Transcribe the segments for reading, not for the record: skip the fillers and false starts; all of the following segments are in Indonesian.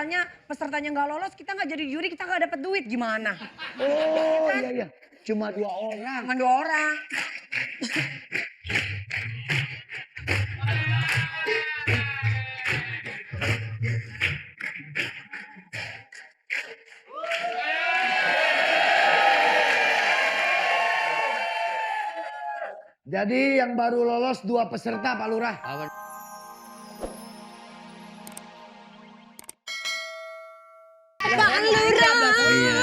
misalnya pesertanya nggak lolos, kita nggak jadi juri, kita nggak dapet duit, gimana? Oh iya. Cuma 2 orang. Cuma 2 orang. Jadi yang baru lolos 2 peserta Pak Lurah. Pak Lurah. Oh, iya.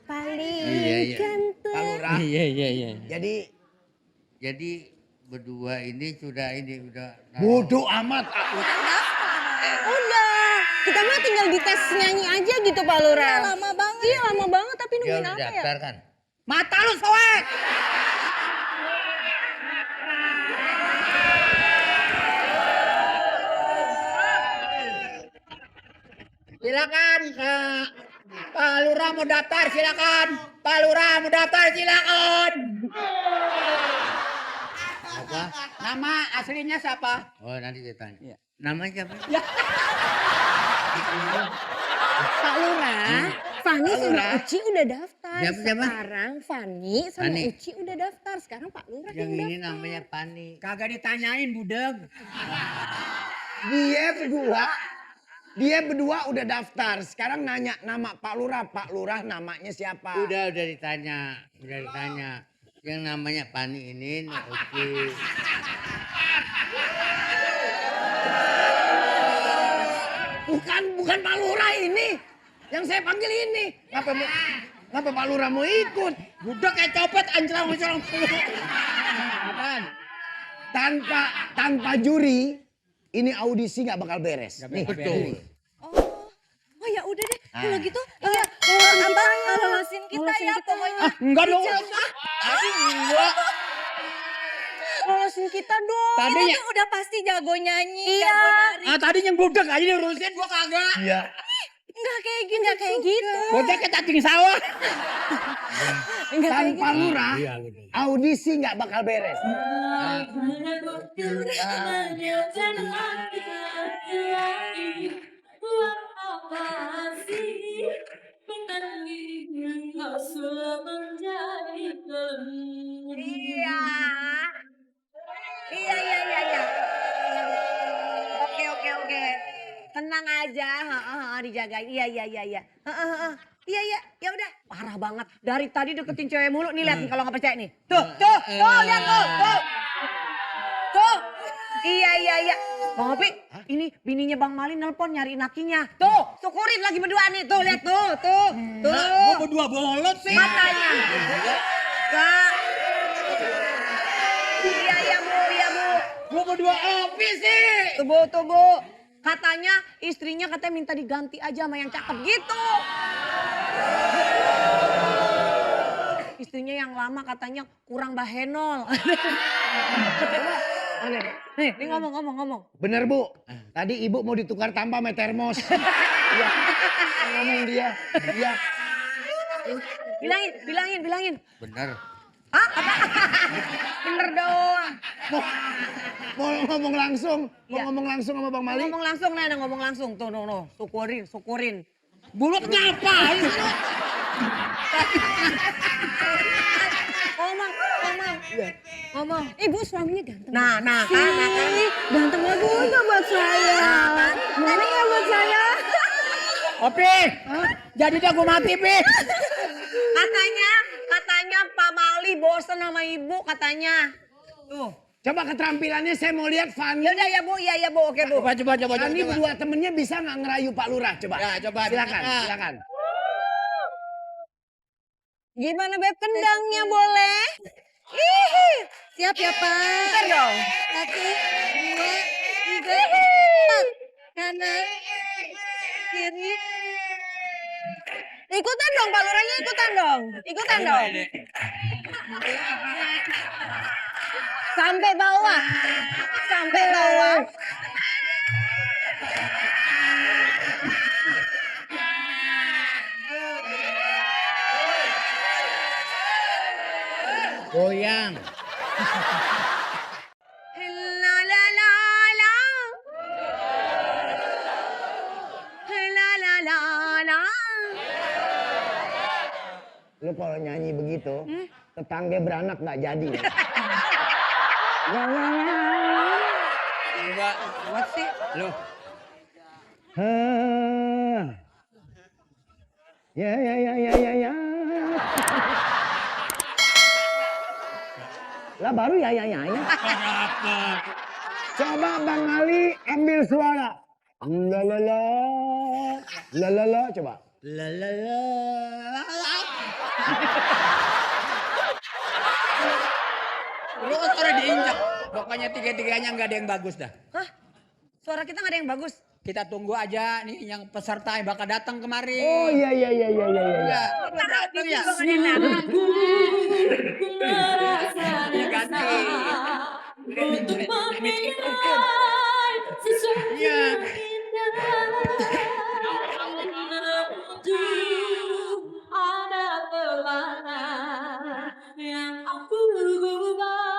Paling Iya. ganteng. Pak Lurah. Iya. Jadi berdua ini sudah bodoh amat. Udah, kita mah tinggal dites nyanyi aja gitu Pak Lurah. Lama banget. Iya lama banget tapi Dia nungguin udah apa ya? daftar kan? Mata lu soek! Silakan Pak Lurah mau daftar silakan. Pak Lurah mau daftar silakan. Apa? Nama aslinya siapa? Oh nanti saya tanya. Namanya siapa? Pak Lurah, Fani sama Lurah. Uci udah daftar. Siapa? Sekarang Fani sama Fani. Uci udah daftar. Sekarang Pak Lurah Yang yang ini daftar. namanya Pani. Kagak ditanyain budeg. Dia berdua udah daftar. Sekarang nanya nama Pak Lurah. Pak Lurah namanya siapa? Udah ditanya. Yang namanya Pani ini Uci. Bukan Pak Lurah ini. Yang saya panggil ini. Ngapa Pak Lurah mau ikut? Budeg kayak copet anjlang-anjlang. Tanpa juri, ini audisi nggak bakal beres. Nih, Betul. Oh ya udah deh, Ah. kalau gitu iya Abang lolosin kita ya pokoknya. Enggak dong. Lolosin kita dong. Tadinya- Kita tuh udah pasti jago nyanyi, jago nari. Ah tadinya budeg aja diurusin, gua kagak. Iya. Enggak kayak gitu, enggak kayak gitu. Bocah kayak cacing sawah. Enggak kayak Tanpa gitu. Lurah, audisi nggak bakal beres. Iya. Iya. Oke. Tenang aja, dijagain. Iya. Iya, ya udah. Parah banget. Dari tadi deketin cewek mulu. Nih lihat nih kalau nggak percaya nih. Tuh, lihat tuh. Tuh. Iya. Bang Opi, ini bininya Bang Mali nelpon nyariin lakinya. Tuh, syukurin lagi berdua nih. Tuh, lihat tuh. Gua berdua bolot sih. Matanya. Kak. Iya, Bu. Gua berdua Opi sih. Tuh, katanya istrinya katanya minta diganti aja sama yang cakep gitu. Istrinya yang lama katanya kurang bahenol. Nih ngomong. Bener Bu, tadi Ibu mau ditukar tanpa sama termos. Iya, ngomong dia. Iya. Bilangin. Bener. Hah? Apa? Bener doang. Mau ngomong langsung, Iya. sama Bang Mali. Ngomong langsung. Tuh, no. Syukurin. Bulutnya apa? Ngomong. Ibu suaminya ganteng. Nah, Ih, ganteng banget enggak buat saya. Ganteng enggak buat saya. Opi, jadi dah gue mati, Pi. Katanya Pak Mali bosen sama ibu katanya. Tuh. Coba keterampilannya saya mau lihat Fani. Yaudah ya Bu, iya Bu, oke Bu. Coba. Fani berdua temennya bisa nggak ngerayu Pak Lurah? Coba. Ya, coba. Silakan. Gimana Beb kendangnya boleh? Hihi. Siap ya Pak. Bentar dong. 1, 2, 3, 4. Kanan. Kiri. Ikutan dong Pak Lurahnya, ikutan dong. Sampai bawah. Goyang. La la la la. La la Lu kalau nyanyi begitu, tetangga beranak nggak jadi. Enggak. What sih? Loh, Ya ya ya ya ya ya. Lah baru ya ya ya ya. Coba Bang Ali ambil suara. La la la. La la la coba. la la la. Lu kan suara diinjak. Pokoknya tiga-tiganya nggak ada yang bagus dah. Hah? Suara kita nggak ada yang bagus. Kita tunggu aja nih yang peserta yang bakal datang kemari. Oh iya iya iya iya iya. iya. Ya, datang ya. Ya ganti. Untuk menilai sesuatu Iya. yang indah. Untuk ada pelana yang aku gubah.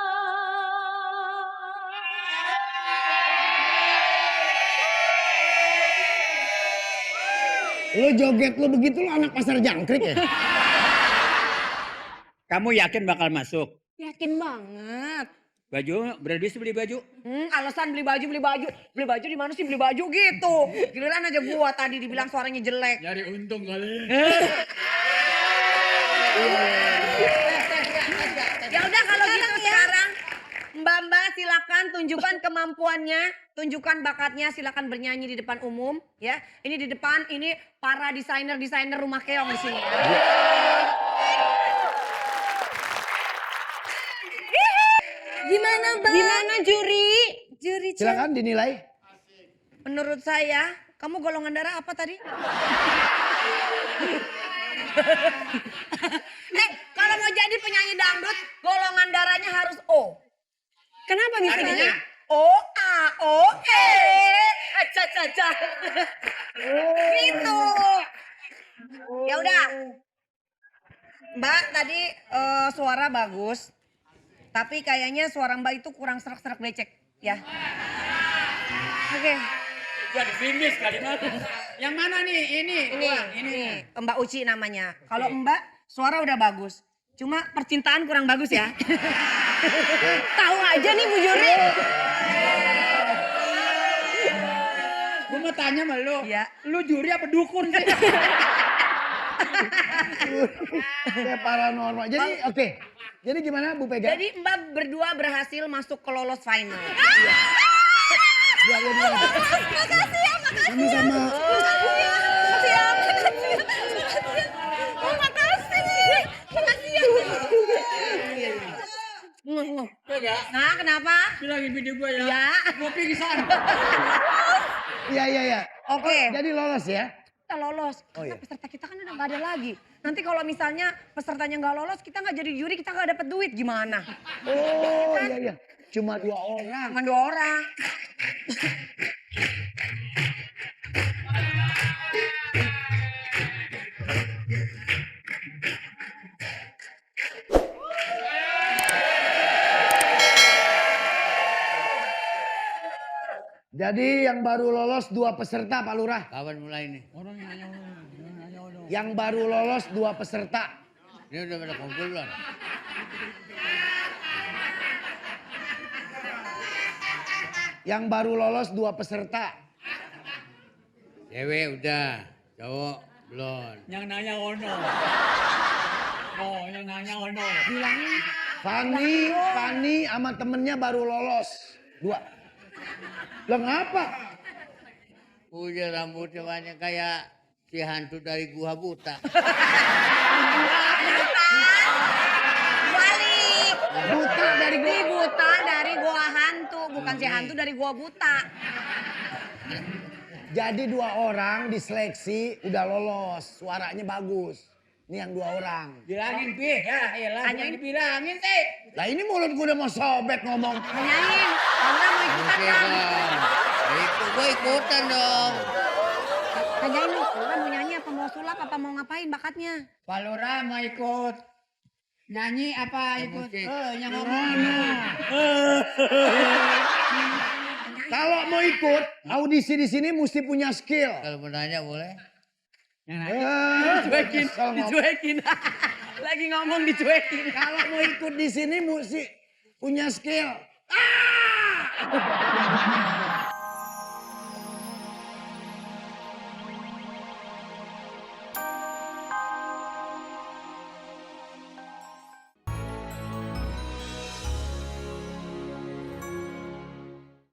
Lu joget lu begitu lu anak pasar jangkrik ya? Kamu yakin bakal masuk? Yakin banget. Baju, berhabis beli baju? Alasan beli baju. Beli baju di mana sih beli baju gitu. Giliran aja gua tadi dibilang suaranya jelek. Nyari untung kali. Ya udah kalau gitu sekarang Mbak silakan tunjukkan kemampuannya, tunjukkan bakatnya, silakan bernyanyi di depan umum ya. Ini di depan ini para desainer rumah keong di sini. Gimana Bang? Gimana juri? Juri Silakan dinilai. Menurut saya, kamu golongan darah apa tadi? Kalau mau jadi penyanyi dangdut, golongan darahnya harus O. Kenapa bisa? Artinya? O A O E. Aca. Gitu. Ya udah. Mbak tadi suara bagus. Tapi kayaknya suara Mbak itu kurang serak-serak becek ya. Oke. Jadi finish kali mana? Yang mana nih? Ini. Wah, Ini Mbak Uci namanya. Kalau Mbak suara udah bagus. Cuma percintaan kurang bagus ya. Tahu aja nih Bu Juri. Gue mau tanya sama lu. Iya. Lu juri apa dukun sih? Kayak paranormal. Jadi oke. Jadi gimana Bu Pega? Jadi Mbak berdua berhasil masuk ke lolos final. Ya, Makasih ya, makasih. sama-sama. Makasih ya, makasih. Oh, makasih. Makasih ya. Nah, kenapa? Bilangin video gue ya. Ya. Gue pingsan. Iya iya iya. Oke. Jadi lolos ya? Kita lolos. Karena peserta kita kan udah gak ada lagi. Nanti kalau misalnya pesertanya nggak lolos, kita nggak jadi juri, kita nggak dapat duit gimana? Oh iya iya. Cuma 2 orang. Cuma 2 orang. Jadi yang baru lolos 2 peserta Pak Lurah. Kapan mulai nih? Yang baru lolos 2 peserta. Ini udah pada kumpul belum? Yang baru lolos 2 peserta. Cewek udah, cowok belum. Yang nanya ono. Oh, yang nanya ono. Bilangin. Fani sama temennya baru lolos 2. Lah ngapa? Punya rambutnya banyak kayak si hantu dari gua buta. Balik. Buta dari Si buta dari gua hantu, bukan si hantu dari gua buta. Jadi 2 orang diseleksi udah lolos, suaranya bagus. Ini yang 2 orang. Bilangin, Pi. Ya, iyalah. Hanya Hanya dibilangin sih. Lah ini mulut gue udah mau sobek ngomong. Nanyain, Laura mau ikutan kan? Gue ikutan dong. Tanyain lu, Laura mau nyanyi apa mau sulap apa mau ngapain bakatnya? Pak Lurah mau ikut nyanyi apa ikut? Yang Kalau mau ikut audisi di sini mesti punya skill. Kalau mau nanya boleh. Dicuekin, Dicuekin. Lagi ngomong dicuekin. Kalau mau ikut di sini mesti punya skill. Ah!